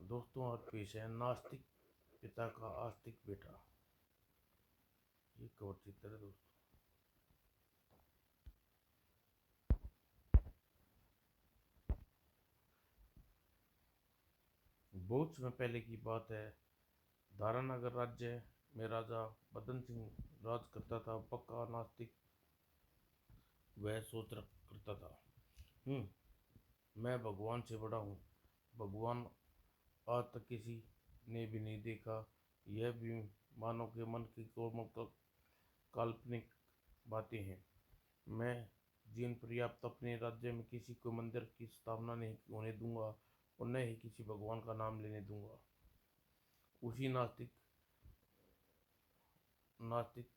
दोस्तों आज पेश है नास्तिक पिता का आस्तिक बेटा। ये कवर चित्र है दोस्तों। बहुत समय पहले की बात है। धारानगर राज्य में राजा बदन सिंह राज करता था। पक्का नास्तिक वह सोच करता था, मैं भगवान से बड़ा हूँ। भगवान आज तक किसी ने भी नहीं देखा। यह भी मानव के मन की कोमल काल्पनिक बातें हैं। मैं जीवन पर्याप्त अपने राज्य में किसी को मंदिर की स्थापना नहीं होने दूंगा और न ही किसी भगवान का नाम लेने दूंगा। उसी नास्तिक नास्तिक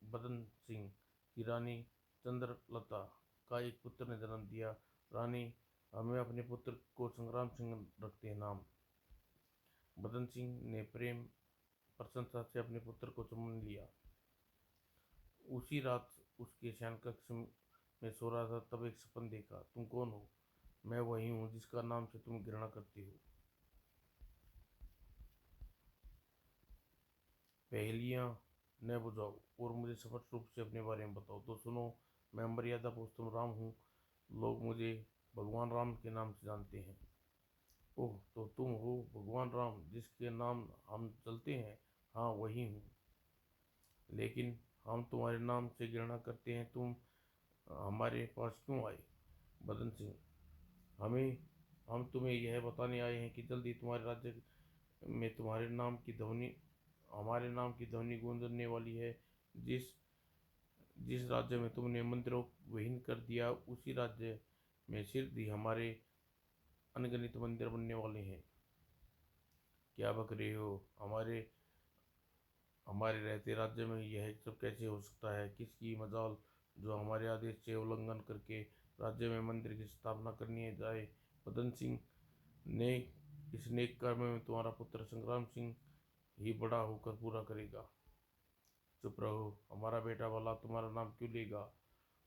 बदन सिंह की रानी चंद्रलता का एक पुत्र ने जन्म दिया। रानी, हमें अपने पुत्र को संग्राम सिंह रखते हैं नाम। बदन सिंह ने प्रेम प्रसन्नता से अपने पुत्र को चुन लिया। उसी रात उसके शयन कक्ष में सो रहा था, तब एक सपन देखा। तुम कौन हो? मैं वही हूँ जिसका नाम से तुम घृणा करती हो। पहेलियाँ न बुझाओ और मुझे स्पष्ट रूप से अपने बारे में बताओ। तो सुनो, मैं मर्यादा पुरुषोत्तम राम हूँ। लोग मुझे भगवान राम के नाम से जानते हैं। ओह, तो तुम हो भगवान राम जिसके नाम हम चलते हैं? हाँ, वही हूँ। लेकिन हम तुम्हारे नाम से घृणा करते हैं। तुम हमारे पास क्यों आए? बदन सिंह, हमें हम तुम्हें यह बताने आए हैं कि जल्दी तुम्हारे राज्य में तुम्हारे नाम की ध्वनि हमारे नाम की ध्वनि गूंजने वाली है। जिस जिस राज्य में तुमने मंदिरों को विहीन कर दिया, उसी राज्य में शीघ्र ही हमारे अनगिनत मंदिर बनने वाले हैं। क्या बक रहे हो? हमारे हमारे रहते राज्य में यह सब कैसे हो सकता है? किसकी मजाल जो हमारे आदेश से उल्लंघन करके राज्य में मंदिर की स्थापना करनी जाए। बदन सिंह ने इस नेक कर्म में तुम्हारा पुत्र संग्राम सिंह ही बड़ा होकर पूरा करेगा। चुप रहो, हमारा बेटा भला तुम्हारा नाम क्यों लेगा?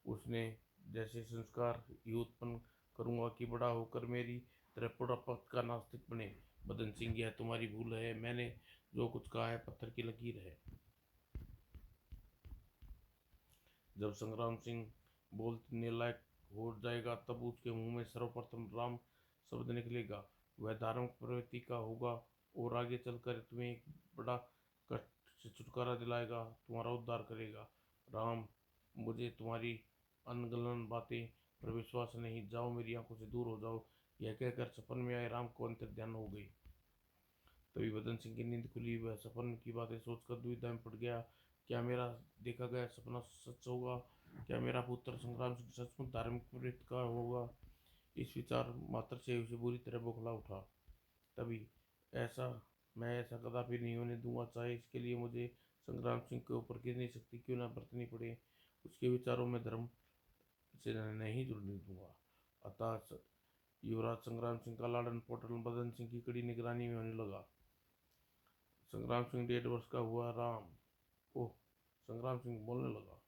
उसने जैसे संस्कार ही उत्पन्न करूंगा कि बड़ा होकर मेरी तरह पक्का का नास्तिक बने। बदन सिंह, यह तुम्हारी भूल है। मैंने जो कुछ कहा है पत्थर की लकीर है। जब संग्राम सिंह बोलने लायक हो जाएगा, तब उसके मुंह में सर्वप्रथम राम शब्द निकलेगा। वह धार्मिक प्रवृत्ति का होगा और आगे चलकर तुम्हें एक बड़ा कष्ट से छुटकारा दिलाएगा, तुम्हारा उद्धार करेगा। राम, मुझे तुम्हारी अनगलन बातें पर विश्वास नहीं। जाओ, मेरी आंखों से दूर हो जाओ। यह कहकर सपन में आए राम को अंतर ध्यान हो गई। तभी बदन सिंह की नींद खुली। वह सपन की बातें सोचकर दुविधा में पड़ गया। क्या मेरा देखा गया सपना सच होगा? क्या मेरा पुत्र संग्राम सिंह सचमुच धार्मिक प्रवृत्ति का होगा? इस विचार मात्र से उसे बुरी तरह बौखला उठा। तभी ऐसा मैं ऐसा कदापि नहीं होने दूंगा, चाहे इसके लिए मुझे संग्राम सिंह के ऊपर कितनी शक्ति क्यों न बरतनी पड़े। उसके विचारों में धर्म से नहीं जुड़ने दूंगा। अतः युवराज संग्राम सिंह का लालन पोटल बदन सिंह की कड़ी निगरानी में होने लगा। संग्राम सिंह 1.5 वर्ष का हुआ। राम, ओह, संग्राम सिंह बोलने लगा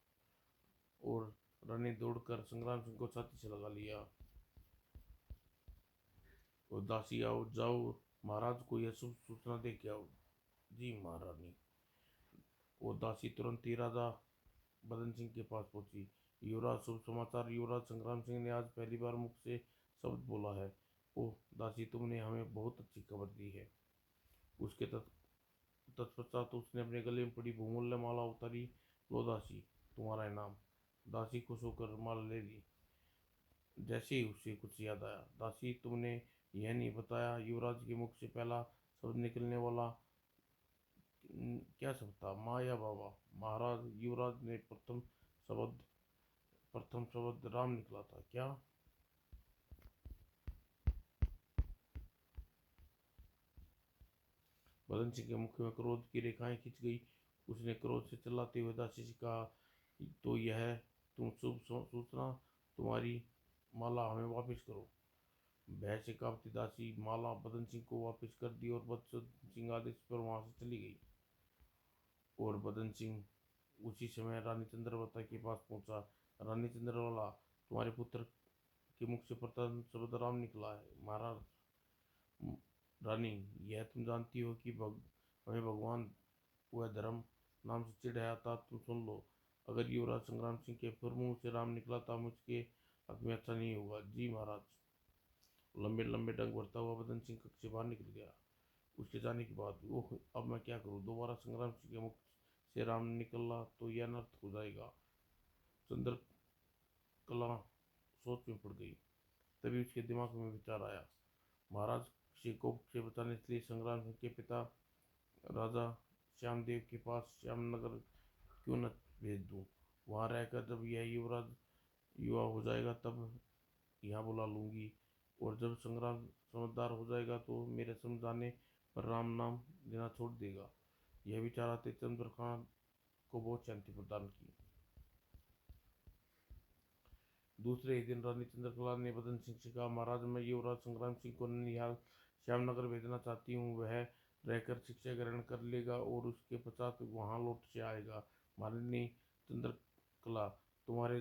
और रानी दौड़कर संग्राम सिंह को छाती से लगा लिया। और दासी, आओ, जाओ, महाराज को यह शुभ सूचना दे के आओ। जी महारानी। वो दासी तुरंत ही राजा बदन सिंह के पास पहुंची। युवराज, शुभ समाचार। युवराज संग्राम सिंह ने आज पहली बार मुख से शब्द बोला है। ओह दासी, तुमने हमें बहुत अच्छी खबर दी है। उसके तत्पश्चात उसने अपने गले में पड़ी बहुमूल्य माला उतारी। लो दासी, तुम्हारा इनाम। दासी खुश होकर माला ले ली। जैसे ही उसे कुछ याद आया, दासी, तुमने यह नहीं बताया युवराज के मुख से पहला शब्द निकलने वाला क्या शब्द था? माँ या बाबा? महाराज, युवराज ने प्रथम शब्द राम निकला था। क्या? बदन सिंह के मुख में क्रोध की रेखाएं खिंच गई। उसने क्रोध से चिल्लाते हुए दासी से कहा, तो यह तुम शुभ सूचना, तुम्हारी माला हमें वापस करो। भय से कांपती दासी माला बदन सिंह को वापस कर दी और बदन सिंह आदेश पर वहां से चली गई। और बदन सिंह उसी समय रानी चंद्रवता के पास पहुंचा। रानी चंद्रवाला, तुम्हारे पुत्र के मुख से प्रथम शब्द राम निकला है। महाराज, रानी, यह तुम जानती हो कि हमें भगवान वह धर्म नाम से चिढ़ाया था। तुम सुन लो, अगर युवराज संग्राम सिंह के फिर मुंह से राम निकला तो मुझके हक में अच्छा नहीं होगा। जी महाराज। लंबे लंबे डंक भरता हुआ बदन सिंह कक्ष से बाहर निकल गया। उसके जाने के बाद ओह, अब मैं क्या करूं? दोबारा संग्राम सिंह के मुख से राम निकला तो यह अनर्थ हो जाएगा। चंद्रकला सोच में पड़ गई। तभी उसके दिमाग में विचार आया, महाराज से कोप से बचाने के लिए संग्राम सिंह के पिता राजा श्यामदेव के पास श्यामनगर क्यों न भेज दूं। वहां रहकर जब यह युवराज युवा हो जाएगा तब यहाँ बुला लूंगी, और जब संग्राम समझदार हो जाएगा तो मेरे समझाने पर राम नाम लेना छोड़ देगा। यह विचार आते चंद्र खान को बहुत शांति प्रदान की। दूसरे ही दिन रानी चंद्रकला ने बदन सिंह से कहा, महाराज मैं युवराज संग्राम सिंह को ननिहाल श्यामनगर भेजना चाहती हूँ। वह रहकर शिक्षा ग्रहण कर लेगा और उसके पश्चात वहाँ लौट से आएगा। माननीय चंद्रकला, तुम्हारे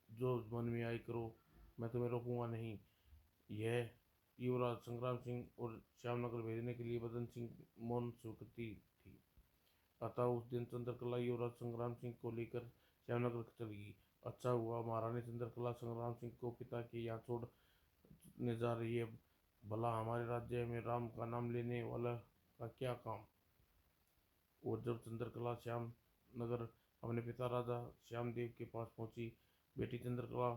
जो मन में आई करो, मैं तुम्हें रोकूंगा नहीं। यह युवराज संग्राम सिंह और श्यामनगर भेजने के लिए बदन सिंह मौन स्वीकृति थी। अतः उस दिन चंद्रकला युवराज संग्राम सिंह को लेकर श्यामनगर चली। अच्छा हुआ महारानी चंद्रकला संग्राम सिंह को पिता के यहाँ छोड़ने जा रही है। भला हमारे राज्य में राम का नाम लेने वाला का क्या काम। और जब चंद्रकला श्याम नगर अपने पिता राजा श्यामदेव के पास पहुंची, बेटी चंद्रकला,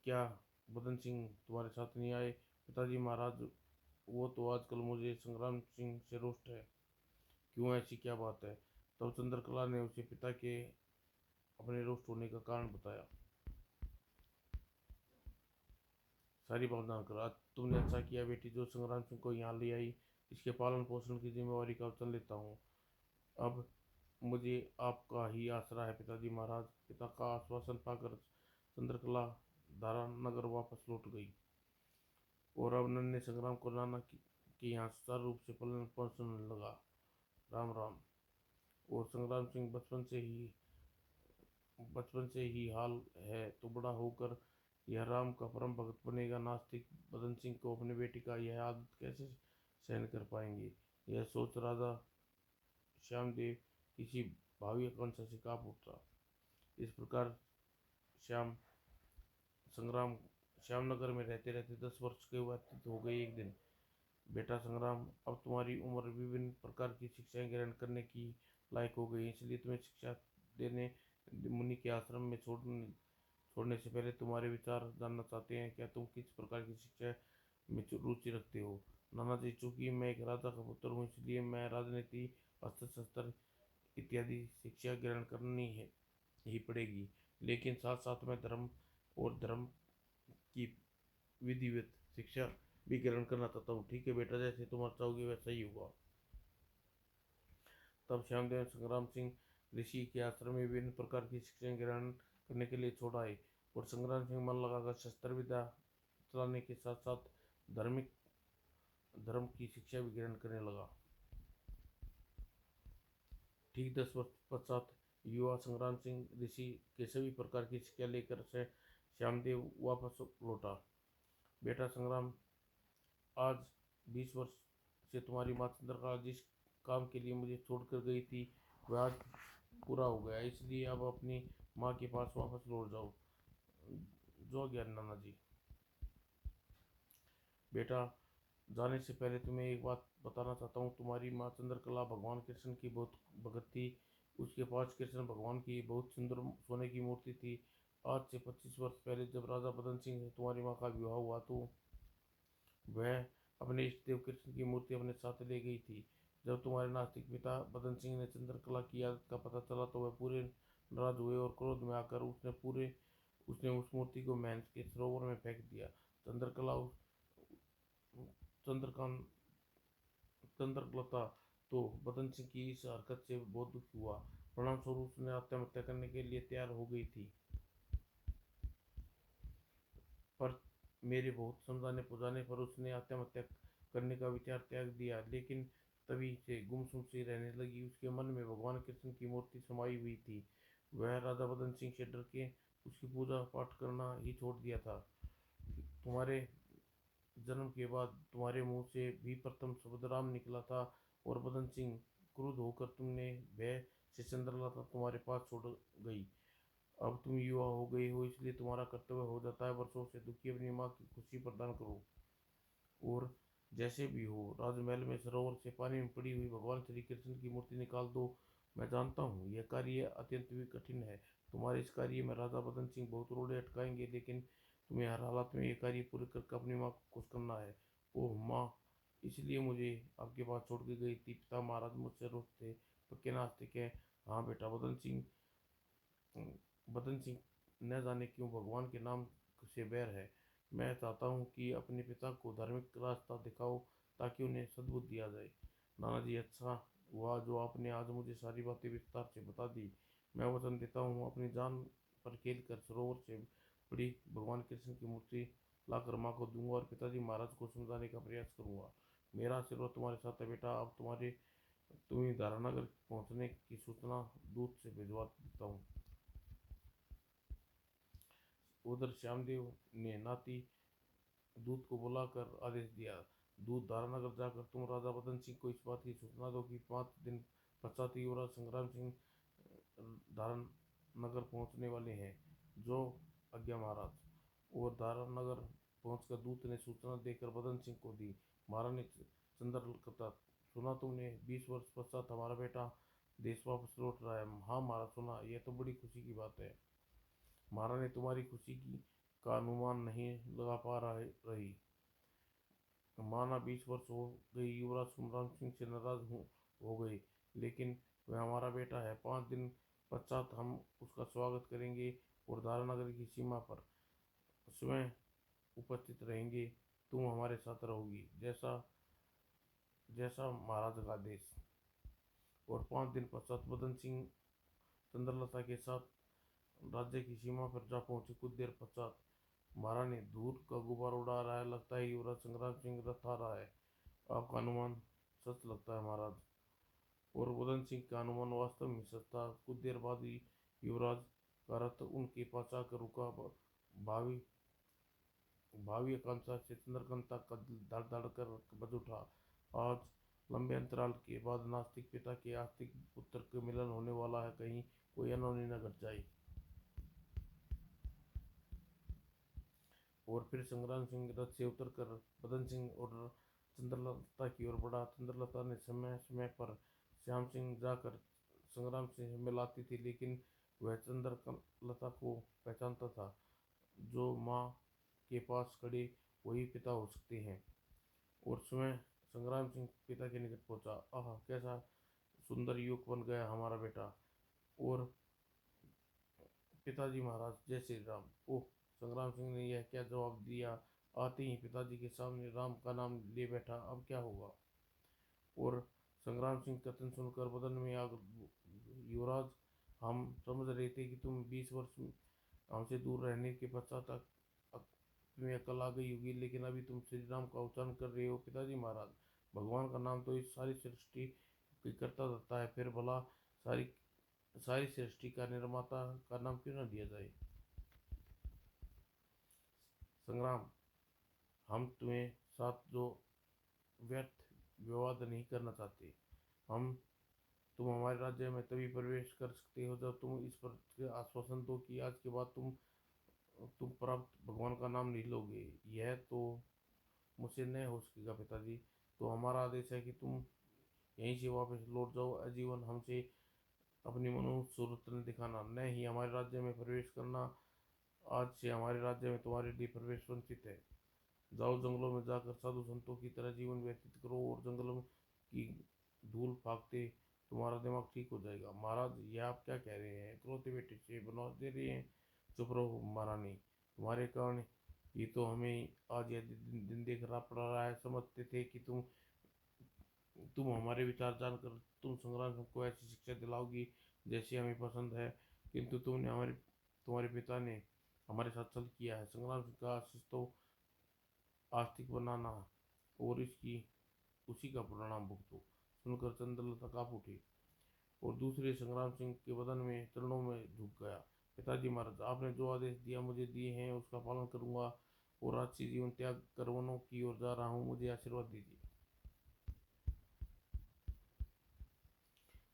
क्या बदन सिंह तुम्हारे साथ नहीं आए? पिताजी महाराज, वो तो आजकल मुझे संग्राम सिंह से रुष्ट है। क्यों, ऐसी क्या बात है? तब चंद्रकला ने उसे पिता के अपने रुष्ट होने का कारण बताया। सारी बात जानकर, आज तुमने अच्छा किया बेटी जो संग्राम सिंह को यहाँ ले आई। इसके पालन पोषण की जिम्मेवारी का वचन लेता हूँ। अब मुझे आपका ही आसरा है पिताजी महाराज। पिता का आश्वासन पाकर चंद्रकला धारा नगर वापस लौट गई और अब नन्हे संग्राम को नाना के यहाँ सुचारू रूप से पालन पोषण लगा। राम राम। और संग्राम सिंह बचपन से ही हाल है तो बड़ा होकर यह राम का परम भक्त बनेगा। नास्तिक बदन सिंह को अपने बेटी का यह आदत कैसे सहन कर पाएंगे? यह सोच राजा श्यामदेव किसी भावी आकांक्षा से कांप उठा। इस प्रकार श्याम संग्राम श्यामनगर में रहते रहते 10 वर्ष के व्यतीत हो गए। एक दिन, बेटा संग्राम, अब तुम्हारी उम्र विभिन्न प्रकार की शिक्षाएं ग्रहण करने की लायक हो गई, इसलिए तुम्हें शिक्षा देने मुनि के आश्रम में छोड़ने से पहले तुम्हारे विचार जानना चाहते हैं। क्या तुम किस प्रकार की शिक्षा में रुचि रखते हो? नाना जी, चूंकि मैं एक राजा का पुत्र हूँ इसलिए मैं राजनीति, अस्त्र शस्त्र इत्यादि शिक्षा ग्रहण करनी है ही पड़ेगी, लेकिन साथ साथ में धर्म की विधिवत शिक्षा भी ग्रहण करना चाहता हूँ। ठीक है बेटा, जैसे तुम चाहोगे वैसा ही होगा। तब श्यामदेव संग्राम सिंह ऋषि के आश्रम में विभिन्न प्रकार की शिक्षाएं ग्रहण करने के लिए छोड़ आए और संग्राम सिंह मन लगाकर शस्त्र विद्या चलाने के साथ साथ धर्म की शिक्षा भी ग्रहण करने लगा। ठीक 10 वर्ष पश्चात युवा संग्राम सिंह ऋषि के सभी प्रकार की शिक्षा लेकर से श्यामदेव वापस लौटा। बेटा संग्राम, आज 20 वर्ष से तुम्हारी माँ चंद्रकला जिस काम के लिए मुझे छोड़कर गई थी वह आज पूरा हो गया, इसलिए अब अपनी माँ के पास वापस लौट जाओ। जो ज्ञान नाना जी। बेटा, जाने से पहले तुम्हें एक बात बताना चाहता हूँ। तुम्हारी माँ चंद्रकला भगवान कृष्ण की बहुत भगत थी। उसके पास कृष्ण भगवान की बहुत सुंदर सोने की मूर्ति थी। आज से 25 वर्ष पहले जब राजा बदन सिंह से तुम्हारी माँ का विवाह हुआ तो वह अपने इष्ट देव कृष्ण की मूर्ति अपने साथ ले गई थी। जब तुम्हारे नास्तिक पिता बदन सिंह ने चंद्रकला की आदत का पता चला तो वह पूरे नाराज हुए और क्रोध में आकर उसने उस मूर्ति को महल के सरोवर में फेंक दिया। चंद्रकला चंद्रकांत चंद्रलता तो बदन सिंह की इस हरकत से बहुत दुखी हुआ। परिणाम स्वरूप उसने आत्महत्या करने के लिए तैयार हो गई थी, पर मेरे बहुत समझाने बुझाने पर उसने आत्महत्या करने का विचार त्याग दिया। लेकिन तभी से गुमसुम सी रहने लगी। उसके मन में भगवान कृष्ण की मूर्ति समाई हुई थी। वह राजा बदन सिंह से डर के उसकी पूजा पाठ करना ही छोड़ दिया था। तुम्हारे जन्म के बाद तुम्हारे मुंह से भी प्रथम शब्द राम निकला था। और बदन सिंह, क्रुद्ध होकर तुमने भय से चंद्रलता तुम्हारे पास छोड़ गई। अब तुम युवा हो गई हो, इसलिए तुम्हारा कर्तव्य हो जाता है वर्षों से दुखी अपनी माँ की खुशी प्रदान करो। और जैसे भी हो, राजमहल में सरोवर से पानी में पड़ी हुई भगवान श्री कृष्ण की मूर्ति निकाल दो। मैं जानता हूँ यह कार्य अत्यंत भी कठिन है। तुम्हारे इस कार्य में राजा बदन सिंह बहुत रोड़े अटकाएंगे, लेकिन तुम्हें हर हालत में यह कार्य पूरे करके अपनी माँ को खुश करना है। ओह माँ, इसलिए मुझे आपके पास छोड़ के गई थी। पिता महाराज मुझसे रोते थे, पक्के नास्तिक है। हाँ बेटा, बदन सिंह न जाने क्यों भगवान के नाम से बैर है। मैं चाहता हूँ कि अपने पिता को धार्मिक रास्ता दिखाओ, ताकि उन्हें सद्बुद्धि आ जाए। नाना जी, अच्छा हुआ जो आपने आज मुझे सारी बातें विस्तार से बता दी। मैं वचन देता हूँ अपनी जान पर खेल कर सरोवर से बड़ी भगवान कृष्ण की मूर्ति लाकर माँ को दूंगा, और पिताजी महाराज को समझाने का प्रयास करूंगा। मेरा आशीर्वाद तुम्हारे साथ है बेटा। अब तुम्हें धारानगर पहुंचने की सूचना दूत से भिजवा देता हूँ। उधर श्यामदेव ने नाती दूत को बुलाकर आदेश दिया। दूत धारानगर जाकर तुम राजा बदन सिंह को इस बात की सूचना दो कि 5 दिन पश्चात युवराज संग्राम सिंह धारानगर पहुंचने वाले हैं। जो आज्ञा महाराज। और धारानगर पहुंचकर दूत ने सूचना देकर बदन सिंह को दी। महारानी चंद्रलता, सुना तुमने? 20 वर्ष पश्चात हमारा बेटा देश वापस लौट रहा है। हाँ महाराज, सुना। यह तो बड़ी खुशी की बात है। महारानी तुम्हारी खुशी की का अनुमान नहीं लगा पा रही। माना 20 वर्ष हो गई, युवराज सुमराम सिंह से नाराज हो गए, लेकिन वह हमारा बेटा है। 5 दिन पश्चात हम उसका स्वागत करेंगे और धारानगर की सीमा पर स्वयं उपस्थित रहेंगे। तुम हमारे साथ रहोगी, जैसा जैसा महाराज का आदेश। और 5 दिन पश्चात बदन सिंह चंद्रलता के साथ राज्य की सीमा पर जा पहुंचे। कुछ देर पश्चात महारानी धूल का गुब्बारा उड़ा रहा है। लगता है युवराज संग्राम सिंह रथ आ रहा है। आपका अनुमान सच लगता है महाराज। और बदन सिंह का अनुमान वास्तव में सच था। कुछ देर बाद ही युवराज का रथ उनके पास आकर रुका। भावी भावी आकांक्षा से चंद्रकांता का दिल धड़ धड़ कर बज उठा। आज लंबे अंतराल के बाद नास्तिक पिता के आस्तिक पुत्र के मिलन होने वाला है। कहीं कोई अनहोनी न घट जाए। और फिर संग्राम सिंह रथ से उतरकर बदन सिंह और चंद्रलता की ओर बढ़ा। चंद्रलता ने समय समय पर श्याम सिंह जाकर संग्राम सिंह से मिलाती थी, लेकिन वह चंद्रलता को पहचानता था। जो माँ के पास खड़े वही पिता हो सकते हैं। और स्वयं संग्राम सिंह पिता के निकट पहुंचा। आह, कैसा सुंदर युवक बन गया हमारा बेटा। और पिताजी महाराज, जय श्री राम। ओह, संग्राम सिंह ने यह क्या जवाब दिया। आते ही पिताजी के सामने राम का नाम ले बैठा। अब क्या होगा? और संग्राम सिंह कथन सुनकर बदन में आग। युवराज, हम समझ रहे थे कि तुम 20 वर्ष हमसे दूर रहने के पश्चात तुम्हें अकल आ गई होगी, लेकिन अभी तुम श्री राम का उच्चारण कर रहे हो। पिताजी महाराज, भगवान का नाम तो इस सारी सृष्टि की करता रहता है, फिर भला सारी सारी सृष्टि का निर्माता का नाम क्यों न लिया जाए। संग्राम, हम तुम्हें साथ जो व्यर्थ विवाद नहीं करना चाहते। हम तुम हमारे राज्य में तभी प्रवेश कर सकते हो जब तुम इस पर आश्वासन दो कि आज के बाद तुम प्राप्त भगवान का नाम नहीं लोगे। यह तो मुझसे नहीं हो सकेगा पिताजी। तो हमारा आदेश है कि तुम यहीं से वापस लौट जाओ। आजीवन हमसे अपनी मनुष्य सूरत न दिखाना, न ही हमारे राज्य में प्रवेश करना। आज से हमारे राज्य में तुम्हारे लिए प्रवेश वंचित है। जाओ, जंगलों में जाकर साधु संतों की तरह जीवन व्यतीत करो, और जंगलों की धूल फाकते तुम्हारा दिमाग ठीक हो जाएगा। महाराज, यह आप क्या कह रहे हैं? इकलौते बेटे से बनवा दे रहे हैं। चुप रहो महारानी, तुम्हारे कारण ये तो हमें आज यह दिन देखना पड़ रहा है। समझते थे कि तुम हमारे विचार जानकर तुम संग्राम सिंह को ऐसी शिक्षा दिलाओगी जैसी हमें पसंद है, किंतु तुम्हारे पिता ने हमारे साथ छल किया है। संग्राम सिंह का आशीष तो आस्तिक बनाना, और इसकी उसी का परिणाम भुगतो। सुनकर चंद्रलता काँप उठी और दूसरे संग्राम सिंह के बदन में चरणों में झुक गया। पिताजी महाराज, आपने जो आदेश दिया मुझे दिए हैं उसका पालन करूंगा। और आज से जीवन त्याग कर वनों की ओर जा रहा हूँ, मुझे आशीर्वाद दीजिए।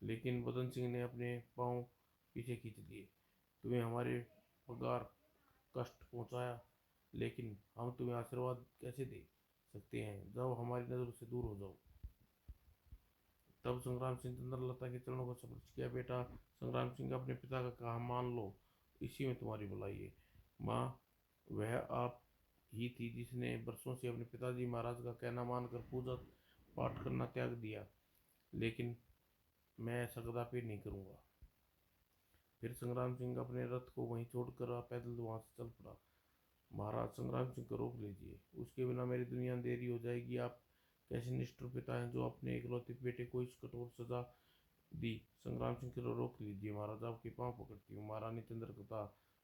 लेकिन बदन सिंह ने अपने पांव पीछे खींच लिए। तुम्हें हमारे पगार कष्ट पहुंचाया, लेकिन हम तुम्हें आशीर्वाद कैसे दे सकते हैं? जाओ, हमारी नजर से दूर हो जाओ। तब संग्राम सिंह चंद्रलता के चरणों को स्पर्श किया। बेटा संग्राम सिंह, अपने पिता का कहा मान लो, इसी में तुम्हारी भलाई है। माँ, वह आप ही थी जिसने बरसों से अपने पिताजी महाराज का कहना मानकर पूजा पाठ करना त्याग दिया, लेकिन मैं ऐसा कदापि नहीं करूँगा। फिर संग्राम सिंह अपने रथ को वहीं छोड़कर पैदल वहां से चल पड़ा। महाराज, संग्राम सिंह को रोक लीजिए, उसके बिना मेरी दुनिया अंधेरी हो जाएगी। आप कैसे निष्ठुर पिता हैं जो अपने इकलौते बेटे को इस कठोर सजा दी। संग्राम सिंह को रोक लीजिए महाराज, आपके पांव पकड़ती हूँ। महारानी चंद्रकथा,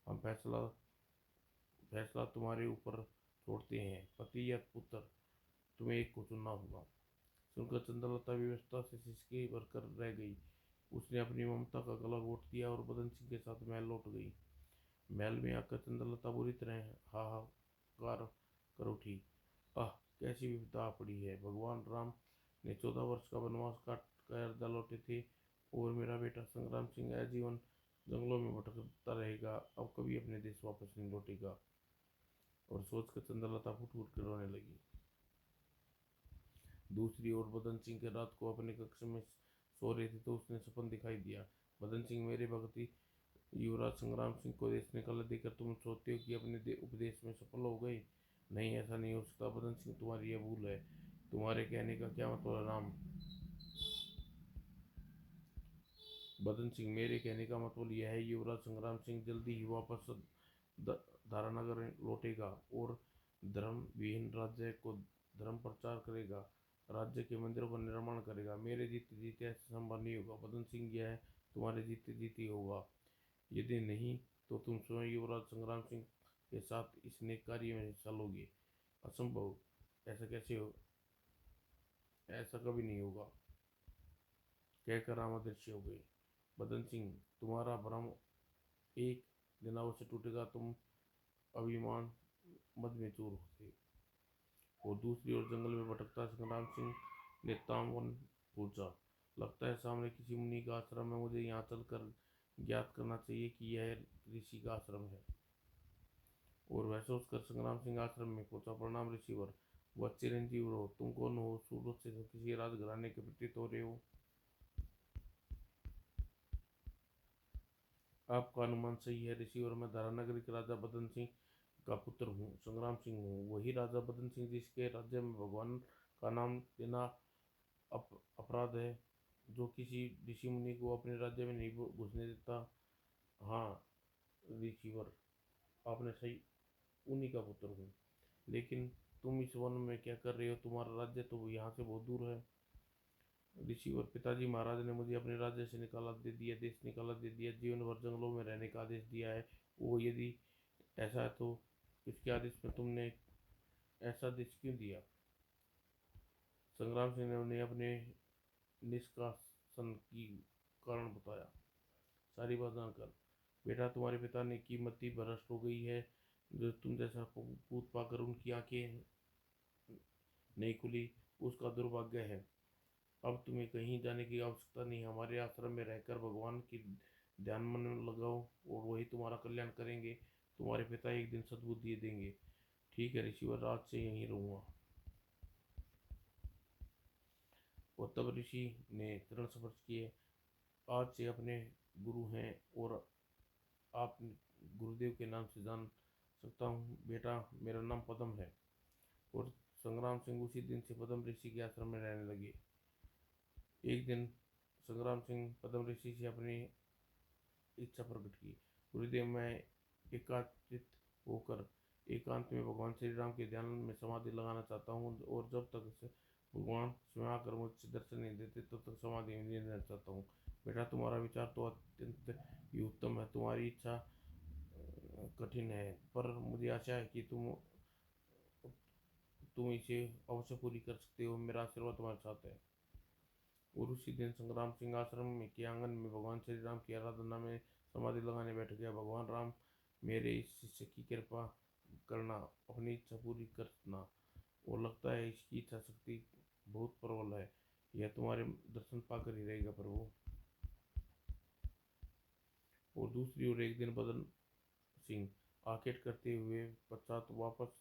हम फैसला तुम्हारे ऊपर छोड़ते हैं, पति या पुत्र, तुम्हें एक को चुनना होगा। सुनकर चंद्रलता व्यवस्था से सिसके भरकर रह गई। उसने अपनी ममता का गला घोट दिया और बदन सिंह के साथ महल लौट गई। महल में आकर चंद्रलता बुरी तरह हाहाकार कर उठी। आह, कैसी विपदा आ पड़ी है! भगवान राम ने 14 वर्ष का वनवास काट कर अयोध्या लौटे थे, और मेरा बेटा संग्राम सिंह आजीवन जंगलों में भटकता रहेगा, अब कभी अपने देश वापस नहीं लौटेगा। और सोचकर चंद्रलता फुट फुट कर रोने लगी। दूसरी ओर बदन सिंह के रात को अपने कक्ष में सो रहे थे तो उसने सपन दिखाई दिया। बदन सिंह, मेरे भगती युवराज संग्राम सिंह को देश निकाला देकर तुम सोचते हो कि अपने उपदेश में सफल हो गए। नहीं, ऐसा नहीं हो सकता बदन सिंह, तुम्हारी यह भूल है। तुम्हारे कहने का क्या मतलब राम? बदन सिंह, मेरे कहने का मतलब यह है, युवराज संग्राम सिंह जल्दी ही वापस धारानगर लौटेगा और धर्म विहीन राज्य को धर्म प्रचार करेगा, राज्य के मंदिरों का निर्माण करेगा। मेरे जीते जीते ऐसा संभव नहीं होगा बदन सिंह, यह तुम्हारे जीते जीते होगा। यदि नहीं तो तुम स्वयं युवराज संग्राम सिंह के साथ इस नेक कार्य में हिस्सा लोगे। असंभव, ऐसा कैसे हो? ऐसा कभी नहीं होगा, कहकर राम अदृश्य हो गए। बदन सिंह, तुम्हारा भ्रम एक दिन अवश्य टूटेगा, तुम अभिमान मद में चूर थे। और दूसरी ओर जंगल में भटकता संग्राम सिंह ने तामवन पूछा। लगता है सामने किसी मुनि का आश्रम है, मुझे यहाँ चलकर ज्ञात करना चाहिए कि यह ऋषि का आश्रम है। और वह सोचकर संग्राम सिंह आश्रम में पहुंचा। प्रणाम ऋषिवर, वह चिरंजीव रहो। तुम कौन हो? सूरत से किसी राजघराने के प्रतीत हो रहे हो। आपका अनुमान सही है ऋषिवर, मैं धारानगर के राजा बदन सिंह का पुत्र हूँ, संग्राम सिंह हूँ। वही राजा बदन सिंह जिसके राज्य में भगवान का नाम लेना अपराध है, जो किसी ऋषि मुनि को अपने राज्य में नहीं घुसने देता। हाँ ऋषिवर, आपने सही, उन्हीं का पुत्र हूँ। लेकिन तुम इस वन में क्या कर रहे हो? तुम्हारा राज्य तो यहाँ से बहुत दूर है। ऋषिवर, पिताजी महाराज ने मुझे अपने राज्य से निकाला दे दिया, देश निकाला दे दिया, जीवन भर जंगलों में रहने का आदेश दिया है। वो यदि ऐसा है तो इसके आदेश में तुमने ऐसा आदेश क्यों दिया? संग्राम सिंह ने उन्हें अपने निष्कासन की कारण बताया। सारी बात जानकर, बेटा तुम्हारे पिता ने की मति भ्रष्ट हो गई है, जो तुम जैसा पूत पाकर उनकी आंखें नहीं खुली, उसका दुर्भाग्य है। अब तुम्हें कहीं जाने की आवश्यकता नहीं, हमारे आश्रम में रहकर भगवान की ध्यान मन में लगाओ और वही तुम्हारा कल्याण करेंगे। तुम्हारे पिता एक दिन सद्बुद्धि देंगे। ठीक है ऋषिवर, आज से यहीं रहूँगा। और तब ऋषि ने चरण स्पर्श किए। आज से अपने गुरु हैं और आप गुरुदेव के नाम से जान सकता हूँ। बेटा, मेरा नाम पद्म है। और संग्राम सिंह उसी दिन से पद्म ऋषि के आश्रम में रहने लगे। एक दिन संग्राम सिंह पद्म ऋषि से अपनी इच्छा प्रकट की। गुरुदेव, मैं एकांतित होकर एकांत में भगवान श्री राम के ध्यान में समाधि लगाना चाहता हूँ, और जब तक से भगवान स्वयं आकर मुझसे दर्शन नहीं देते तब तक समाधि में रहना चाहता हूँ। बेटा, तुम्हारा विचार तो अत्यंत ही उत्तम है। तुम्हारी इच्छा कठिन है, पर मुझे आशा है कि तुम इसे अवश्य पूरी कर सकते हो। मेरा आशीर्वाद तुम्हारे साथ है। और उसी दिन संग्राम सिंह आश्रम में के आंगन में भगवान श्री राम की आराधना में समाधि लगाने बैठ गया। भगवान राम, मेरे इस शिष्य की कृपा करना, अपनी इच्छा पूरी करना। और लगता है इसकी इच्छा शक्ति बहुत प्रबल है। यह तुम्हारे दर्शन पाकर ही रहेगा प्रभु। और दूसरी ओर एक दिन बदन सिंह आखेट करते हुए पश्चात वापस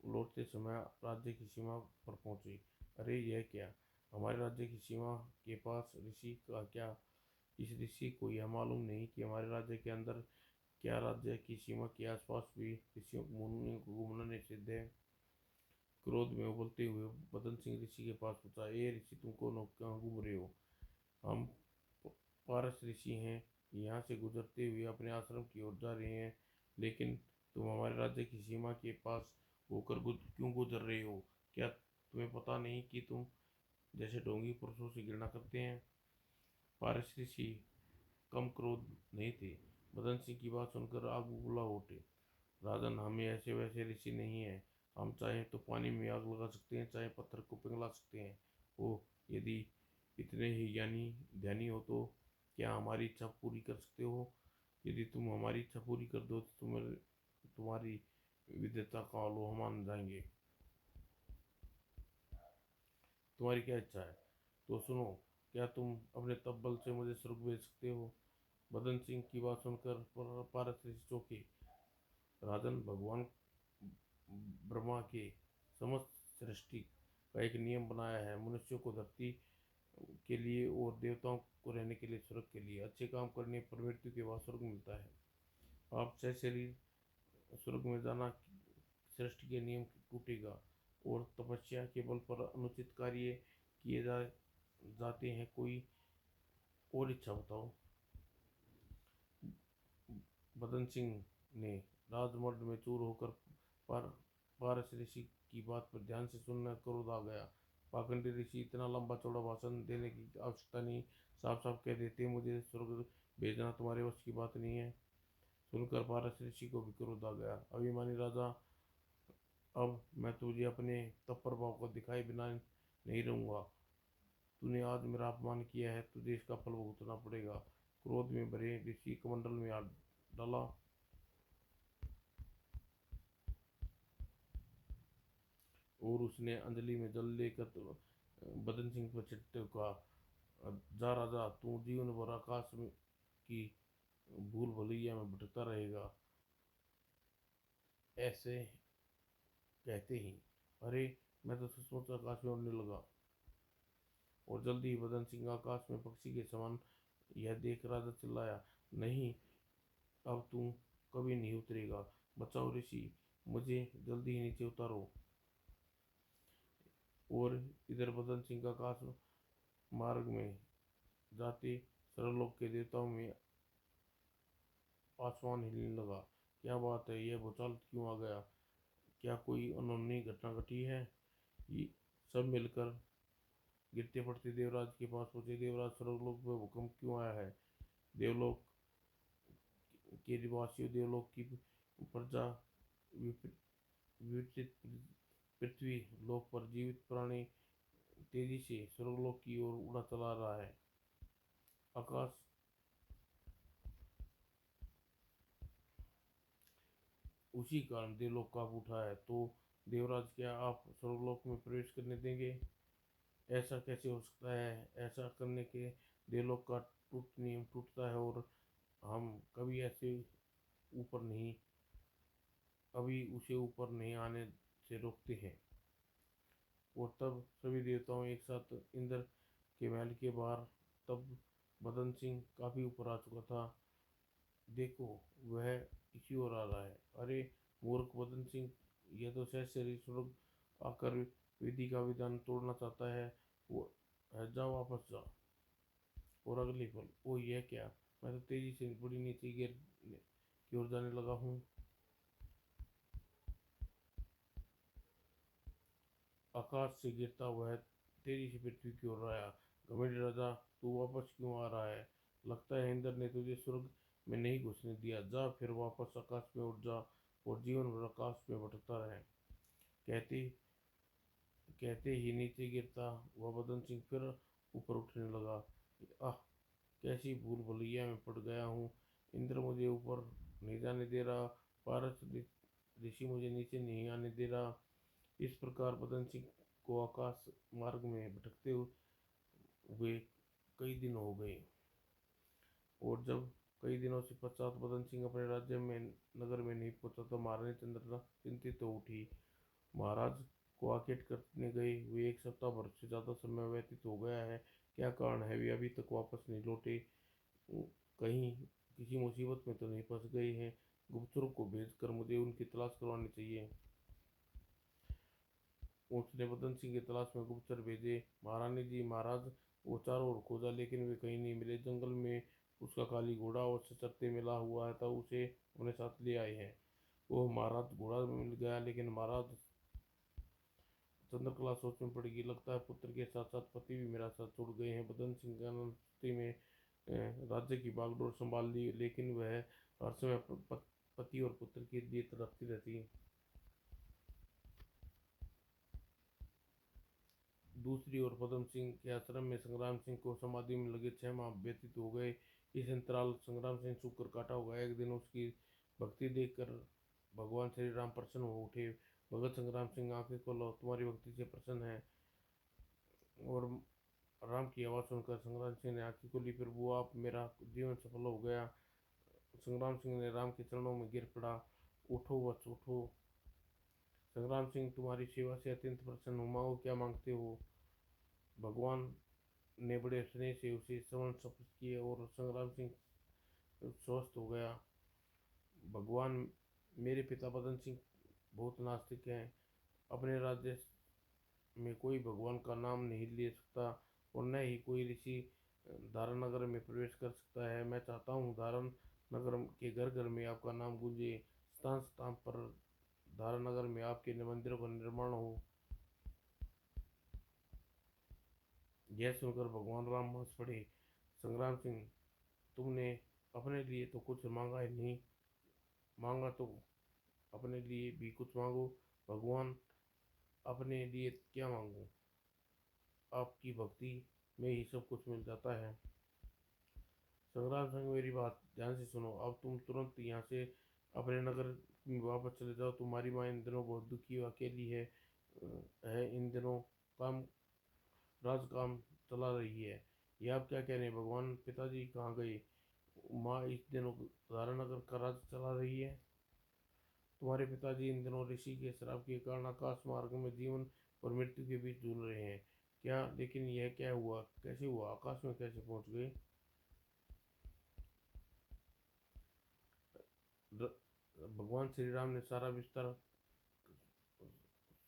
लौटते समय राज्य की सीमा पर पहुंचे। अरे यह क्या, हमारे राज्य की सीमा के पास ऋषि का क्या? इस ऋषि को यह मालूम नहीं कि हमारे राज्य के अंदर क्या राज्य की सीमा के आसपास भी ऋषियों मुनियों को घूमना निषिद्ध है। क्रोध में उबलते हुए बदन सिंह ऋषि के पास पूछा, ए ऋषि, तुम कहाँ घूम रहे हो? हम पारस ऋषि हैं, यहाँ से गुजरते हुए अपने आश्रम की ओर जा रहे हैं, लेकिन तुम हमारे राज्य की सीमा के पास होकर क्यों गुजर रहे हो? क्या तुम्हें पता नहीं कि तुम जैसे ढोंगी पुरुषों से घृणा करते हैं? पारस ऋषि कम क्रोध नहीं थे। बदन सिंह की बात सुनकर आग बबूला उठे। राजन, हम ऐसे वैसे ऋषि नहीं हैं। हम चाहे तो पानी में आग लगा सकते हैं, चाहे पत्थर को पिघला सकते हैं। ओ, यदि इतने ही ज्ञानी ध्यानी हो तो क्या हमारी इच्छा पूरी कर सकते हो? यदि तुम हमारी इच्छा पूरी कर दो तो तुम्हारी विद्वता का लोहा मान जाएंगे। तुम्हारी क्या इच्छा है तो सुनो। क्या तुम अपने तप से मुझे स्वर्ग भेज सकते हो? बदन सिंह की बात सुनकर पारस ऋषि चौंके। राजन, भगवान ब्रह्मा के समस्त सृष्टि का एक नियम बनाया है। मनुष्यों को धरती के लिए और देवताओं को रहने के लिए स्वर्ग के लिए। अच्छे काम करने पर मृत्यु के बाद स्वर्ग मिलता है। आप से शरीर स्वर्ग में जाना सृष्टि के नियम टूटेगा और तपस्या के बल पर अनुचित कार्य किए जाते हैं। कोई और इच्छा बताओ। बदन सिंह ने राजमर्द में चूर होकर पर पारस ऋषि की बात पर ध्यान से सुनना क्रोध आ गया। पाखंडी ऋषि, इतना लंबा चौड़ा भाषण देने की आवश्यकता नहीं। साफ साफ कह देते, मुझे स्वर्ग भेजना तुम्हारे वश की बात नहीं है। सुनकर पारस ऋषि को भी क्रोध आ गया। अभिमानी राजा, अब मैं तुझे अपने तत्पर भाव को दिखाए बिना नहीं रहूंगा। तूने आज मेरा अपमान किया है, तुझे इसका फल भुगतना पड़ेगा। क्रोध में भरे ऋषि कमंडल में हाथ डाला और उसने अंजलि में जल लेकर बदन सिंह पर छिड़कते कहा, जा राजा, तू जीवन भर आकाश की भूल भुलैया में भटकता रहेगा। ऐसे कहते ही, अरे, मैं तो सचमुच आकाश में उड़ने लगा। और जल्दी ही बदन सिंह आकाश में पक्षी के समान। यह देख राजा चिल्लाया, नहीं, अब तू कभी नहीं उतरेगा। बचाओ ऋषि, मुझे जल्दी ही नीचे उतारो। और इधर बदन सिंह आकाश मार्ग में जाते सर्वलोक के देवताओं में आसमान हिलने लगा। क्या बात है, यह भूचाल क्यों आ गया? क्या कोई अनहोनी घटना घटी है? ये सब मिलकर गिरते पड़ते देवराज के पास पहुंचे। देवराज, सर्वलोक में भूकंप क्यों आया है? देवलोक के निवासियों, देवलोक की प्रजा, विपरीत पृथ्वी लोक पर जीवित प्राणी तेजी से स्वर्गलोक की ओर उड़ा चला रहा है। आकाश उसी कारण देवलोक कांप उठा है। तो देवराज, क्या आप स्वर्गलोक में प्रवेश करने देंगे? ऐसा कैसे हो सकता है? ऐसा करने के देवलोक का नियम टूटता है और हम कभी ऐसे ऊपर नहीं अभी उसे ऊपर नहीं आने से रोकते हैं। और तब सभी देवताओं एक साथ इंद्र के महल के बाहर। तब बदन सिंह काफी ऊपर आ चुका था। देखो, वह इसी ओर आ रहा है। अरे मूर्ख बदन सिंह, यह तो सहस्त्र स्वर्ग आकर विधि का विधान तोड़ना चाहता है। वो जा, वापस जा। और अगले पल, ओ यह क्या, मैं तो तेजी से बड़ी नीचे गिर की ओर जाने लगा हूँ। आकाश से गिरता हुआ तेजी से पृथ्वी की ओर आया। घमंडी राजा, तू वापस क्यों आ रहा है? लगता है इंद्र ने तुझे स्वर्ग में नहीं घुसने दिया। जा फिर वापस आकाश में उड़ जा और जीवन भर आकाश में भटकता रहे। कहते कहते ही नीचे गिरता हुआ बदन सिंह फिर ऊपर उठने लगा। आह, कैसी भूल भुलैया में पड़ गया हूँ। इंद्र मुझे ऊपर नहीं जाने दे रहा। पारस ऋषि मुझे नीचे नहीं आने दे रहा। इस प्रकार बदन सिंह को आकाश मार्ग में भटकते हुए कई दिन हो गए, और जब कई दिनों से पश्चात बदन सिंह अपने राज्य में नगर में नहीं पहुंचा तो महारानी चंद्रना चिंतित हो उठी। महाराज को आकेट करने गए हुए 1 सप्ताह भर से ज्यादा समय व्यतीत हो गया है। क्या कारण है वे अभी तक वापस नहीं लौटे? कहीं किसी मुसीबत में तो नहीं फंस गए हैं? गुप्तचरों को भेजकर मुझे उनकी तलाश करवानी चाहिए। उसने बदन सिंह की तलाश में गुप्तचर भेजे। महारानी जी, महाराज वो चारों ओर खोजा लेकिन वे कहीं नहीं मिले। जंगल में उसका खाली घोड़ा और सचरते मिला हुआ है, तब उसे अपने साथ ले आए हैं। वो महाराज घोड़ा मिल गया, लेकिन महाराज चंद्रकला सोच में पड़ गई। लगता है पुत्र के साथ साथ पति भी मेरा साथ छोड़ गए हैं। बदन सिंह ने में राज्य की बागडोर संभाल ली, लेकिन वह हर समय पति और पुत्र के लिए तड़पती रहती। दूसरी ओर पदम सिंह के आश्रम में संग्राम सिंह को समाधि में लगे 6 माह व्यतीत हो गए। इस अंतराल संग्राम सिंह सूख कर काटा हुआ। एक दिन उसकी भक्ति देखकर भगवान श्री राम प्रसन्न हो उठे। भगत संग्राम सिंह, आंखें खोलो, तुम्हारी भक्ति से प्रसन्न है। और राम की आवाज़ सुनकर संग्राम सिंह ने आंखें खोली। प्रभु, आप, मेरा जीवन सफल हो गया। संग्राम सिंह ने राम के चरणों में गिर पड़ा। उठो वत्स, उठो। संग्राम सिंह, तुम्हारी सेवा से अत्यंत प्रसन्न हूँ। मांगो, क्या मांगते हो? भगवान ने बड़े स्नेह से उसे श्रवण शपथ किए और संग्राम सिंह स्वस्थ हो गया। भगवान, मेरे पिता बदन सिंह बहुत नास्तिक हैं। अपने राज्य में कोई भगवान का नाम नहीं ले सकता, और न ही कोई ऋषि धारण नगर में प्रवेश कर सकता है। मैं चाहता हूँ धारण नगर के घर घर में आपका नाम गूंजे। स्थान स्थान पर धारण नगर में आपके मंदिरों का निर्माण हो। यह सुनकर भगवान राम हंस पड़े। संग्राम सिंह, तुमने अपने लिए तो कुछ मांगा ही नहीं, मांगा तो अपने लिए भी कुछ मांगो। भगवान, अपने लिए क्या मांगूं? आपकी भक्ति में ही सब कुछ मिल जाता है। संग्राम सिंह, मेरी बात ध्यान से सुनो। अब तुम तुरंत यहाँ से अपने नगर में वापस चले जाओ। तुम्हारी माँ इन दिनों बहुत दुखी और अकेली है। इन दिनों काम राज काम चला रही है। ये आप क्या कह रहे हैं? भगवान पिताजी कहाँ गए? माँ इस दिनों धारा नगर का राज चला रही है। तुम्हारे पिताजी इन दिनों ऋषि के श्राप के कारण आकाश मार्ग में जीवन और मृत्यु के बीच झूल रहे हैं। क्या? लेकिन यह क्या हुआ? कैसे हुआ? आकाश में कैसे पहुंच गए? भगवान श्री राम ने सारा विस्तार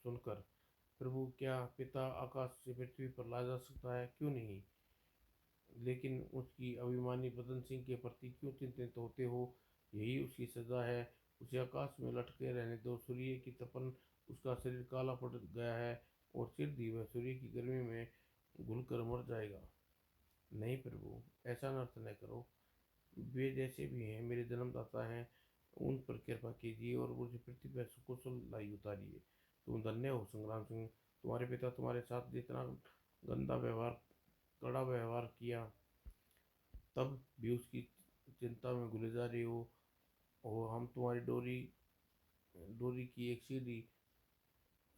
सुनकर, प्रभु, क्या पिता आकाश से पृथ्वी पर ला जा सकता है? क्यों नहीं? लेकिन उसकी अभिमानी बदन सिंह के प्रति क्यों चिंतित होते हो? यही उसकी सजा है। उसे आकाश में लटके रहने दो। सूर्य की तपन उसका शरीर काला पड़ गया है, और सिर दी वह सूर्य की गर्मी में घुलकर मर जाएगा। नहीं प्रभु, ऐसा नर्थ न करो। वे जैसे भी हैं मेरे जन्मदाता हैं। उन पर कृपा कीजिए और मुझे पृथ्वी पर सुकुशल लाई उतारिए। तुम धन्य हो संग्राम सिंह। तुम्हारे पिता तुम्हारे साथ जितना गंदा व्यवहार, कड़ा व्यवहार किया, तब भी उसकी चिंता में घुले जा रहे हो। और हम तुम्हारी डोरी की एक सीढ़ी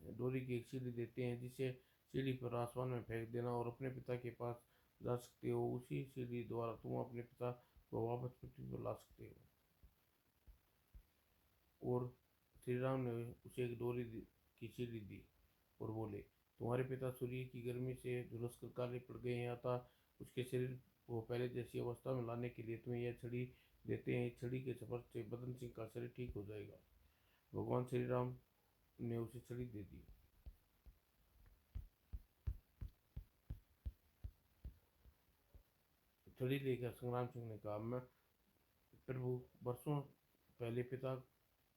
डोरी की एक सीढ़ी देते हैं, जिसे सीढ़ी पर आसमान में फेंक देना और अपने पिता के पास जा सकते हो। उसी सीढ़ी द्वारा तुम अपने पिता को वापस पृथ्वी पर ला सकते हो। और श्री राम ने उसे एक की सीढ़ी दी और बोले, तुम्हारे पिता सूर्य की गर्मी से झुलस कर काले पड़ गए हैं, अतः उसके शरीर को पहले जैसी अवस्था में लाने के लिए तुम्हें यह छड़ी देते हैं। इस छड़ी के सफर से बदन सिंह का शरीर ठीक हो जाएगा। भगवान श्री राम ने उसे छड़ी दे दी। छड़ी लेकर संग्राम सिंह ने कहा, मैं प्रभु, बरसों पहले पिता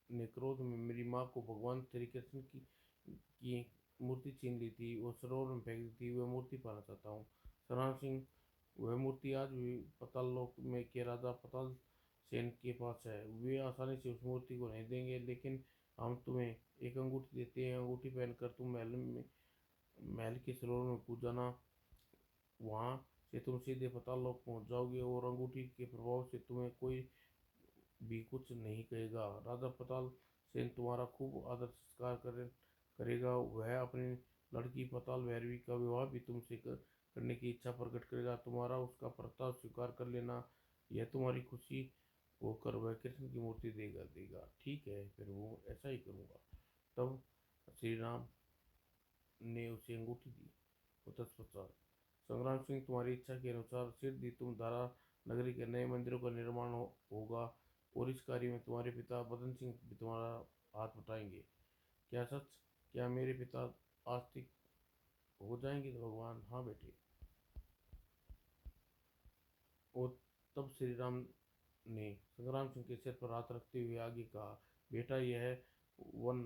ने क्रोध में मेरी माँ को भगवान श्री कृष्ण की मूर्ति छीन ली थी और सरोवर में फेंक दी थी। वह मूर्ति पाना चाहता हूँ। संग्राम सिंह, वह मूर्ति आज भी पाताल लोक में के राजा पाताल सेन के पास है। वे आसानी से उस मूर्ति को नहीं देंगे, लेकिन हम तुम्हें एक अंगूठी देते हैं। अंगूठी पहनकर तुम महल के सरोवर में कूद जाना। वहाँ से तुम सीधे पाताल लोक पहुँच जाओगे, और अंगूठी के प्रभाव से तुम्हें कोई भी कुछ नहीं कहेगा। राजा पाताल सेन तुम्हारा खूब आदर सत्कार करेगा। वह अपनी लड़की पाताल भैरवी का विवाह भी तुमसे करने की इच्छा प्रकट करेगा। तुम्हारा उसका प्रस्ताव स्वीकार कर लेना, यह तुम्हारी खुशी होकर वह कृष्ण की मूर्ति देगा। ठीक है, फिर वो ऐसा ही करूँगा। तब श्री राम ने उसे अंगूठी दी और तत्पश्चात संग्राम सिंह, तुम्हारी इच्छा के अनुसार सिद्धि तुम धारा नगरी के नए मंदिरों का निर्माण होगा, और इस कार्य में तुम्हारे पिता बदन सिंह भी तुम्हारा हाथ बटाएंगे। क्या सच? क्या मेरे पिता आस्तिक हो जाएंगे? तो भगवान, हाँ बेटे। और तब श्री राम ने संग्राम सिंह के सिर पर हाथ रखते हुए आगे कहा, बेटा, यह वन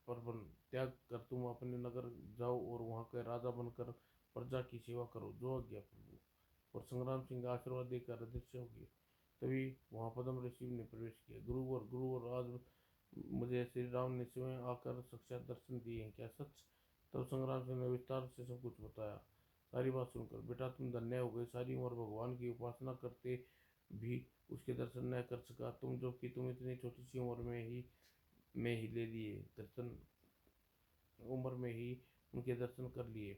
पर्वन त्याग कर तुम अपने नगर जाओ और वहां के राजा बनकर प्रजा की सेवा करो, जो आज्ञा प्रभु। और संग्राम सिंह आशीर्वाद देकर अदृश्य हो गए। तभी वहां पद्म ऋषि ने प्रवेश किया। गुरुवर, आज मुझे श्री राम ने स्वयं आकर साक्षात दर्शन दिए हैं, क्या सच? तब संग्राम सिंह ने विस्तार से सब कुछ बताया। सारी बात सुनकर, बेटा तुम धन्य हो गए। सारी उम्र भगवान की उपासना करते भी उसके दर्शन न कर सका तुम इतनी छोटी सी उम्र में ही ले लिए दर्शन, उम्र में ही उनके दर्शन कर लिए।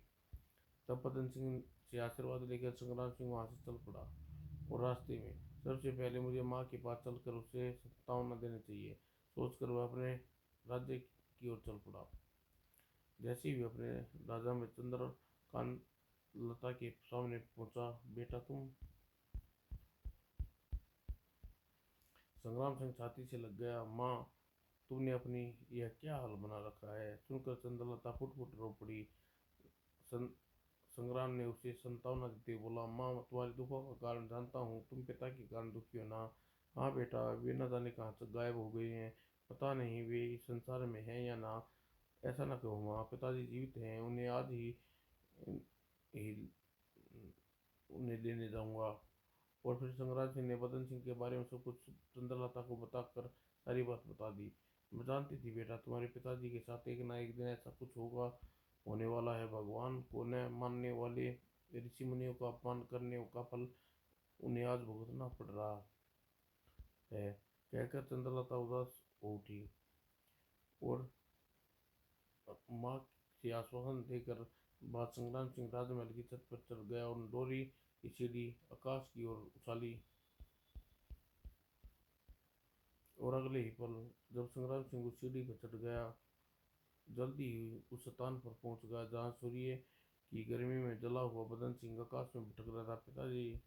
तब पदन सिंह से आशीर्वाद लेकर संग्राम सिंह वहां से चल पड़ा। और रास्ते में सबसे पहले मुझे माँ के पास चलकर उसे सांत्वना देनी चाहिए, सोचकर वह अपने राज्य की ओर चल पड़ा। जैसे ही वह अपने राजा में चंद्रकांत लता के सामने पहुंचा, बेटा तुम? संग्राम सिंह छाती से लग गया। माँ, तुमने अपनी यह क्या हाल बना रखा है? सुनकर चंद्रलता फुट फुट रो पड़ी। सं, संग्राम ने उसे संतावना देते हुए बोला, माँ, तुम्हारे दुखों का कारण जानता हूँ। तुम पिता के कारण दुखी हो ना? हाँ बेटा, वे न जाने कहाँ से गायब हो गए हैं। पता नहीं वे इस संसार में हैं या ना। ऐसा ना कहो माँ, पिताजी जीवित हैं। ही उन्हें लेने जाऊंगा। और फिर संग्राम सिंह ने बदन सिंह के बारे में सब कुछ चंद्रलता को बताकर सारी बात बता दी। मैं जानती थी बेटा, तुम्हारे पिताजी के साथ एक ना एक दिन ऐसा कुछ होने वाला है। भगवान को न मानने वाले ऋषि मुनियों का अपमान करने का फल उन्हें आज भुगतना पड़ रहा है। कहकर चंद्रलता उदास हो उठी और माँ से आश्वासन देकर बाद संग्राम सिंह राजमहल की छत पर चढ़ गया और डोरी की सीढ़ी आकाश की ओर उछाली। और अगले ही पल जब संग्राम सिंह उस सीढ़ी पर चढ़ गया, जल्दी ही उस स्थान पर पहुंच गया जहां सूर्य की गर्मी में जला हुआ बदन सिंह आकाश में भटक रहा था। पिताजी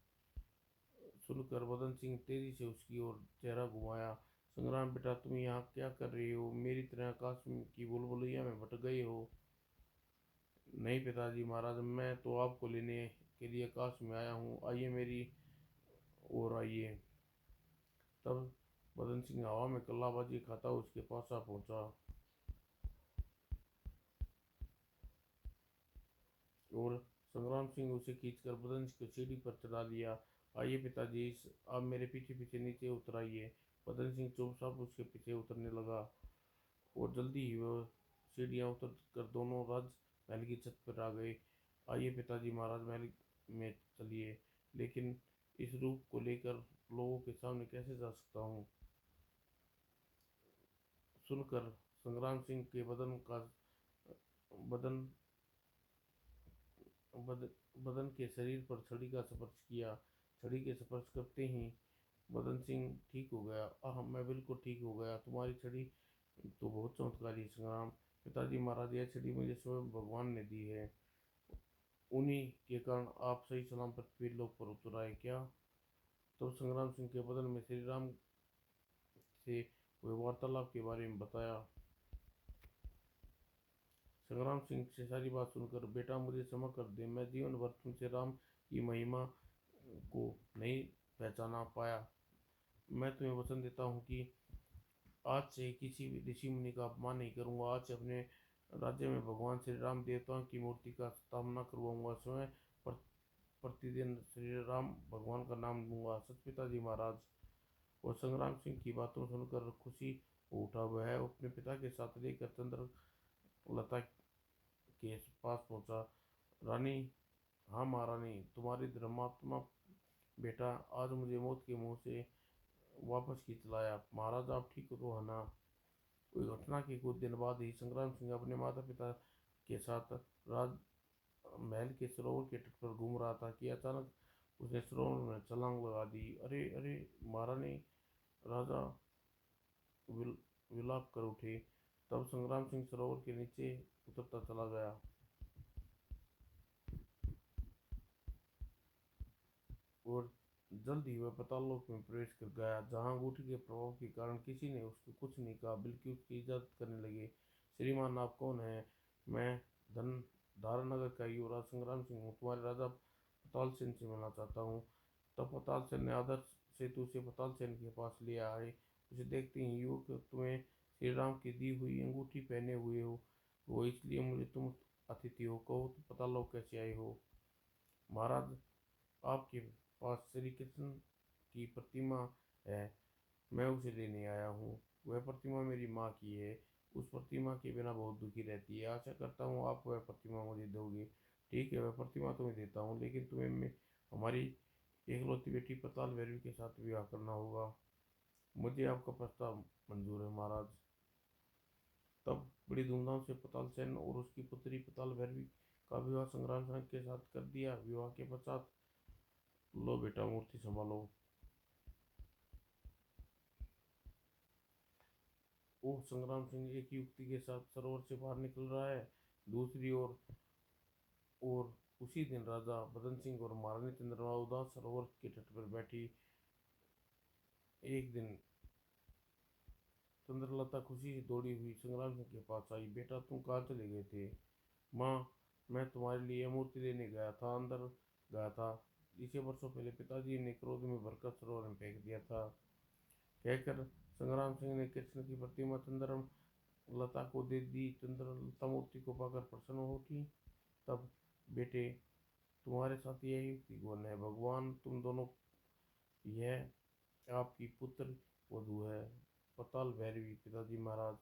सुनकर बदन सिंह तेजी से उसकी ओर चेहरा घुमाया। संग्राम, बेटा तुम यहाँ क्या कर रहे हो? मेरी तरह आकाश की बुलबुलिया में भटक गए हो? नहीं पिताजी महाराज, मैं तो आपको लेने के लिए आकाश में आया हूँ। आइए मेरी ओर आइए। तब बदन सिंह हवा में कल्लाबाजी खाता उसके पास आ पहुंचा और संग्राम सिंह उसे खींचकर बदन को सीढ़ी पर चढ़ा लिया। आइए पिताजी, आप मेरे पीछे पीछे नीचे उतर आइए। बदन सिंह चुपचाप उसके पीछे उतरने लगा और जल्दी ही वह सीढ़ियाँ उतर कर दोनों राजमहल की छत पर आ गए। आइए पिताजी महाराज, महल में चलिए। लेकिन इस रूप को लेकर लोगों के सामने कैसे जा सकता हूँ? सुनकर संग्राम सिंह के बदन बद, बदन के शरीर पर छड़ी का स्पर्श किया। छड़ी के स्पर्श करते ही बदन सिंह ठीक हो गया। आह, मैं बिल्कुल ठीक हो गया। तुम्हारी छड़ी तो बहुत चमत्कारी संग्राम। पिताजी महाराज, यह छड़ी मुझे स्वयं भगवान ने दी है। उन्हीं के कारण आप सही सलामत पृथ्वी लोक पर उतर आए क्या? तब संग्राम सिंह के बदन में श्री राम से हुए वार्तालाप के बारे में बताया। संग्राम सिंह से सारी बात सुनकर, बेटा मुझे क्षमा कर दे, मैं जीवन भर तुमसे राम की महिमा को नहीं पहचाना पाया। मैं तुम्हें वचन देता हूँ कि आज से किसी भी ऋषि मुनि का अपमान नहीं करूँगा। आज से अपने राज्य में भगवान श्री राम देवताओं की मूर्ति का स्थापना करवाऊंगा। स्वयं प्रतिदिन श्री राम भगवान का नाम लूंगा। सच पिताजी महाराज। और संग्राम सिंह की बातों सुनकर खुशी हो उठा। वह अपने पिता के साथ लेकर चंद्रलता के पास पहुंचा। रानी, हाँ महारानी, तुम्हारी धर्मात्मा बेटा आज मुझे मौत के मुंह से वापस खींच लाया। महाराज आप ठीक तो है ना? कोई घटना के कुछ दिन बाद ही संग्राम सिंह अपने माता पिता के साथ राज महल के सरोवर के तट पर घूम रहा था कि अचानक उसने सरोवर में छलांग लगा दी। अरे अरे! महारानी! राजा विल विलाप कर उठे। तब संग्राम सिंह सरोवर के नीचे उतरता चला गया और जल्द ही वह पाताल लोक में प्रवेश कर गया, जहाँ अंगूठी के प्रभाव के कारण किसी ने उसको कुछ नहीं कहा, बल्कि उसकी इज्जत करने लगे। श्रीमान, आप कौन हैं? मैं धन धारानगर का युवराज संग्राम सिंह हूँ, तुम्हारे राजा पताल सेन से मिलना चाहता हूँ। तब पताल सेन ने आदर सेतु से पताल सेन के पास लिया आए। उसे देखते ही युवक, तुम्हें श्री राम की दी हुई अंगूठी पहने हुए हो इसलिए मुझे तुम अतिथि हो, कहो तो पताल लोक कैसे आए हो? महाराज, आपके पास श्री कृष्ण की प्रतिमा है, मैं उसे लेने आया हूँ। वह प्रतिमा मेरी माँ की है, उस प्रतिमा के बिना बहुत दुखी रहती है। आशा करता हूँ आप वह प्रतिमा मुझे दोगे। ठीक है, वह प्रतिमा तुम्हें देता हूँ, लेकिन तुम्हें हमारी एकलौती बेटी पताल भैरवी के साथ विवाह करना होगा। मुझे आपका प्रस्ताव मंजूर है महाराज। तब बड़ी धूमधाम से पताल सेन और उसकी पुत्री पताल भैरवी का विवाह संग्राम सिंह के साथ कर दिया। विवाह के पश्चात, लो बेटा मूर्ति संभालो। ओह! संग्राम सिंह एक युवती के साथ सरोवर से बाहर निकल रहा है। दूसरी ओर और उसी दिन राजा बदन सिंह और महारानी चंद्रमा उदास सरोवर के तट पर बैठी। एक दिन चंद्रलता खुशी से दौड़ी हुई संग्राम सिंह के पास आई। बेटा, तुम कहाँ चले गए थे? माँ, मैं तुम्हारे लिए मूर्ति लेने गया था, अंदर गया था। इसे वर्षों पहले पिताजी ने क्रोध में भरकर सरोवर में फेंक दिया था, कहकर संग्राम सिंह ने कृष्ण की प्रतिमा चंद्र लता को दे दी। चंद्रलता मूर्ति को पाकर प्रसन्न होती। तब, बेटे, तुम्हारे साथ यह युक्ति कौन है? भगवान तुम दोनों, यह आपकी पुत्र वधू है पताल भैरवी। पिताजी महाराज,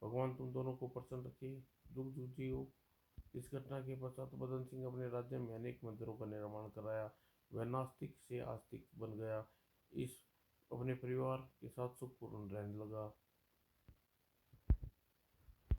भगवान तुम दोनों को प्रसन्न रखे, दुख जूझी हो। इस घटना के पश्चात बदन सिंह अपने राज्य में अनेक मंदिरों का निर्माण कराया। वह नास्तिक से आस्तिक बन गया। इस अपने परिवार के साथ सुखपूर्ण रहने लगा।